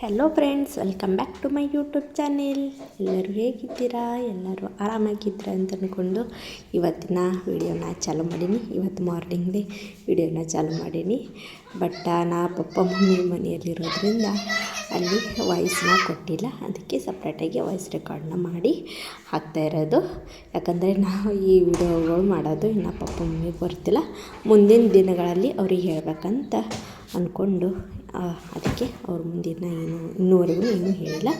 Hello friends, welcome back to my YouTube channel. ಎಲ್ಲರೂ ಹೇಗಿದ್ದೀರಾ? ಎಲ್ಲರೂ ಆರಾಮಾಗಿದ್ದೀರಾ ಅಂತ ಅಂದ್ಕೊಂಡು ಇವತ್ತಿನ ವೀಡಿಯೋನ ಚಾಲು ಮಾಡೀನಿ. ಇವತ್ತು ಮಾರ್ನಿಂಗ್ದೇ ವೀಡಿಯೋನ ಚಾಲು ಮಾಡೀನಿ. ಬಟ್ ನಾ ಪಪ್ಪ ಮಮ್ಮಿ ಮನೆಯಲ್ಲಿರೋದ್ರಿಂದ ಅಲ್ಲಿ ವಾಯ್ಸ್ನ ಕೊಟ್ಟಿಲ್ಲ. ಅದಕ್ಕೆ ಸಪ್ರೇಟಾಗಿ ವಾಯ್ಸ್ ರೆಕಾರ್ಡ್ನ ಮಾಡಿ ಹಾಕ್ತಾ ಇರೋದು. ಯಾಕಂದರೆ ನಾವು ಈ ವಿಡಿಯೋಗಳು ಮಾಡೋದು ಇನ್ನು ಪಪ್ಪ ಮಮ್ಮಿಗೆ ಬರ್ತಿಲ್ಲ. ಮುಂದಿನ ದಿನಗಳಲ್ಲಿ ಅವ್ರಿಗೆ ಹೇಳ್ಬೇಕಂತ ಅಂದ್ಕೊಂಡು ಅದಕ್ಕೆ ಅವ್ರ ಮುಂದಿನ ಇನ್ನೂವರೆಗೂ ಏನೂ ಹೇಳಿಲ್ಲ.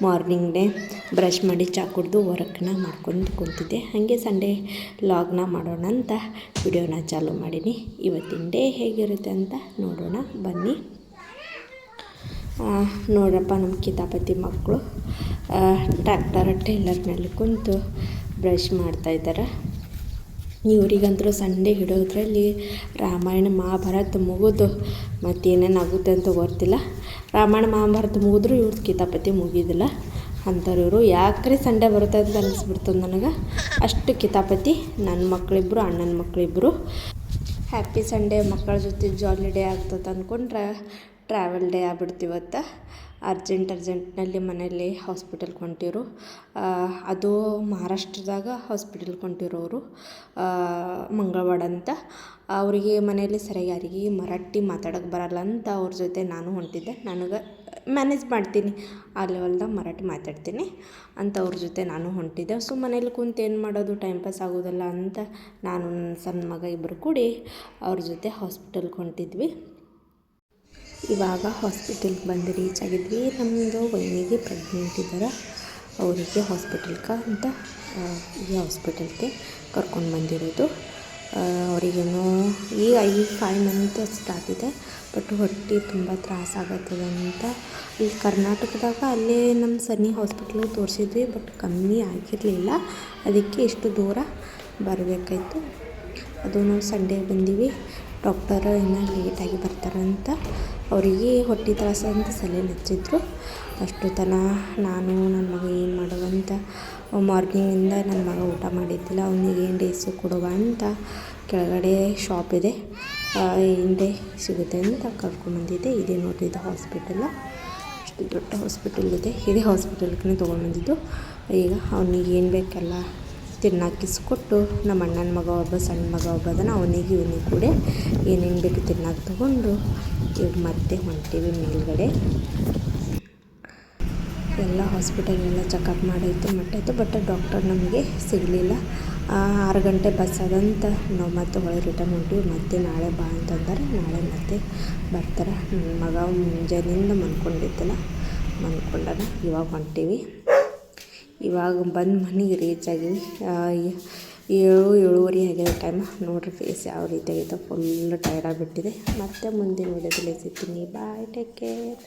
ಮಾರ್ನಿಂಗ್ ಡೇ ಬ್ರಷ್ ಮಾಡಿ ಚಾ ಕುಡಿದು ವರ್ಕ್ನ ಮಾಡ್ಕೊಂಡು ಕುಂತಿದ್ದೆ. ಹಾಗೆ ಸಂಡೇ ಲಾಗ್ನ ಮಾಡೋಣ ಅಂತ ವಿಡಿಯೋನ ಚಾಲು ಮಾಡೀನಿ. ಇವತ್ತಿನ ಡೇ ಹೇಗಿರುತ್ತೆ ಅಂತ ನೋಡೋಣ ಬನ್ನಿ. ನೋಡ್ರಪ್ಪ, ನಮ್ಮ ಕಿತಾಪತಿ ಮಕ್ಕಳು ಟ್ರ್ಯಾಕ್ಟರ್ ಟೇಲರ್ ಮೇಲೆ ಕುಂತು ಬ್ರಷ್ ಮಾಡ್ತಾಯಿದ್ದಾರೆ. ಇವರಿಗಂತರೂ ಸಂಡೇ ಹಿಡಿಯೋದ್ರಲ್ಲಿ ರಾಮಾಯಣ ಮಹಾಭಾರತ ಮುಗಿದು ಮತ್ತೇನೇನು ಆಗುತ್ತೆ ಅಂತ ಗೊತ್ತಿಲ್ಲ. ರಾಮಾಯಣ ಮಹಾಭಾರತ ಮುಗಿದ್ರೂ ಇವ್ರದ್ದು ಕಿತಾಪತಿ ಮುಗಿದಿಲ್ಲ ಅಂತಾರೆ. ಇವರು ಯಾಕ್ರಿ ಸಂಡೇ ಬರುತ್ತೆ ಅಂತ ಅನಿಸ್ಬಿಡ್ತದೆ ನನಗೆ. ಅಷ್ಟು ಕಿತಾಪತಿ. ನನ್ನ ಮಕ್ಕಳಿಬ್ಬರು, ಅಣ್ಣನ ಮಕ್ಕಳಿಬ್ಬರು. ಹ್ಯಾಪಿ ಸಂಡೇ, ಮಕ್ಕಳ ಜೊತೆ ಜಾಲಿ ಡೇ ಆಗ್ತದೆ ಅಂದ್ಕೊಂಡ್ರೆ ಟ್ರಾವೆಲ್ ಡೇ ಆಗ್ಬಿಡ್ತೀವತ್ತು. ಅರ್ಜೆಂಟ್ನಲ್ಲಿ ಮನೇಲಿ ಹಾಸ್ಪಿಟಲ್ಗೆ ಹೊಂಟಿರು. ಅದು ಮಹಾರಾಷ್ಟ್ರದಾಗ ಹಾಸ್ಪಿಟಲ್ಗೆ ಹೊಂಟಿರೋರು, ಮಂಗಳವಾಡ ಅಂತ. ಅವರಿಗೆ ಮನೆಯಲ್ಲಿ ಸರಿಯಾಗಿ ಯಾರಿಗೆ ಮರಾಠಿ ಮಾತಾಡೋಕ್ಕೆ ಬರಲ್ಲ ಅಂತ ಅವ್ರ ಜೊತೆ ನಾನು ಹೊಂಟಿದ್ದೆ. ನನಗೆ ಮ್ಯಾನೇಜ್ ಮಾಡ್ತೀನಿ, ಆ ಲೆವೆಲ್ದಾಗ ಮರಾಠಿ ಮಾತಾಡ್ತೀನಿ ಅಂತ ಅವ್ರ ಜೊತೆ ನಾನು ಹೊಂಟಿದ್ದೆ. ಸೊ ಮನೇಲಿ ಕುಂತು ಏನು ಮಾಡೋದು, ಟೈಮ್ ಪಾಸ್ ಆಗೋದಿಲ್ಲ ಅಂತ ನಾನು ನನ್ನ ಸಣ್ಣ ಮಗ ಇಬ್ಬರು ಕೂಡಿ ಅವ್ರ ಜೊತೆ ಹಾಸ್ಪಿಟಲ್ಗೆ ಹೊಂಟಿದ್ವಿ. ಇವಾಗ ಹಾಸ್ಪಿಟಲ್ಗೆ ಬಂದು ರೀಚ್ ಆಗಿದ್ವಿ. ನಮ್ಮದು ವೈನಿಗೆ ಪ್ರೆಗ್ನೆಂಟ್ ಇದ್ದಾರೆ. ಅವರಿಗೆ ಹಾಸ್ಪಿಟಲ್ಗೆ ಅಂತ ಈ ಹಾಸ್ಪಿಟಲ್ಗೆ ಕರ್ಕೊಂಡು ಬಂದಿರೋದು. ಅವರಿಗೇನೋ ಈಗ 5 ಮಂತ್ ಸ್ಟಾರ್ಟ್ ಇದೆ. ಬಟ್ ಹೊಟ್ಟೆ ತುಂಬ ತ್ರಾಸಾಗತ್ತದ ಅಂತ ಇಲ್ಲಿ ಕರ್ನಾಟಕದಾಗ ಅಲ್ಲೇ ನಮ್ಮ ಸನ್ನಿ ಹಾಸ್ಪಿಟ್ಲಿಗೆ ತೋರಿಸಿದ್ವಿ. ಬಟ್ ಕಮ್ಮಿ ಆಗಿರಲಿಲ್ಲ, ಅದಕ್ಕೆ ಇಷ್ಟು ದೂರ ಬರಬೇಕಾಯ್ತು. ಅದು ನಾವು ಸಂಡೇ ಬಂದೀವಿ. ಡಾಕ್ಟರ್ ಇನ್ನೂ ಲೇಟಾಗಿ ಬರ್ತಾರಂತ. ಅವರಿಗೆ ಹೊಟ್ಟೆ ತ್ರಾಸ ಅಂತ ಸಲಹೆ ಹಚ್ಚಿದ್ರು. ಅಷ್ಟು ತನಕ ನಾನು ನನ್ನ ಮಗ ಏನು ಮಾಡೋವಂತ ಮಾರ್ನಿಂಗಿಂದ ನನ್ನ ಮಗ ಊಟ ಮಾಡಿದ್ದಿಲ್ಲ. ಅವನಿಗೆ ಏನು ಡೇಸು ಕೊಡುವ ಅಂತ ಕೆಳಗಡೆ ಶಾಪ್ ಇದೆ, ಇಂಡೆ ಸಿಗುತ್ತೆ ಅಂತ ಕರ್ಕೊಂಡ್ಬಂದಿದ್ದೆ. ಇದೇ ನೋಡಿದ್ದು ಹಾಸ್ಪಿಟಲ್, ಅಷ್ಟು ದೊಡ್ಡ ಹಾಸ್ಪಿಟಲ್ ಇದೆ. ಇದೇ ಹಾಸ್ಪಿಟಲ್ಗೆ ತೊಗೊಂಡ್ಬಂದಿದ್ದು. ಈಗ ಅವನಿಗೆ ಏನು ಬೇಕೆಲ್ಲ ತಿನ್ನಾಕಿಸ್ಕೊಟ್ಟು ನಮ್ಮ ಅಣ್ಣನ ಮಗ ಒಬ್ಬ, ಸಣ್ಣ ಮಗ ಒಬ್ಬ ಅದನ್ನು ಅವನಿಗೆ ಇವನಿಗೆ ಕೂಡ ಏನೇನು ಬೇಕು ತಿನ್ನಾಕೆ ತೊಗೊಂಡು ಈಗ ಮತ್ತೆ ಹೊಂಟೀವಿ ಮೇಲ್ಗಡೆ. ಎಲ್ಲ ಹಾಸ್ಪಿಟಲೆಲ್ಲ ಚೆಕಪ್ ಮಾಡಾಯಿತು, ಮಟ್ಟಾಯಿತು. ಬಟ್ ಡಾಕ್ಟರ್ ನಮಗೆ ಸಿಗಲಿಲ್ಲ. 6 ಗಂಟೆ ಬಸ್ ಅದಂತ ನಾವು ಮತ್ತೆ ಹೊಳೆ ರಿಟರ್ನ್ ಹೊಂಟೀವಿ. ಮತ್ತೆ ನಾಳೆ ಬಾ ಅಂತಂದರೆ ನಾಳೆ ಮತ್ತೆ ಬರ್ತಾರೆ. ನನ್ನ ಮಗ ಮುಂಜಾನೆಯಿಂದ ಮನ್ಕೊಂಡಿದ್ದಲ್ಲ, ಮನ್ಕೊಂಡನ. ಇವಾಗ ಹೊಂಟೀವಿ. ಇವಾಗ ಬಂದು ಮನೆಗೆ ರೀಚ್ ಆಗಿವಿ. 7-7:30 ಆಗಿದೆ ಟೈಮ್. ನೋಡ್ರಿ ಫೇಸ್ ಯಾವ ರೀತಿ ಆಗಿದೆ, ಫುಲ್ ಟೈರ್ಡ್ ಆಗಿಬಿಟ್ಟಿದೆ. ಮತ್ತೆ ಮುಂದಿನ ವಿಡಿಯೋದಲ್ಲಿ ಸಿಗ್ತೀನಿ. ಬಾಯ್, ಟೇಕ್ ಕೇರ್.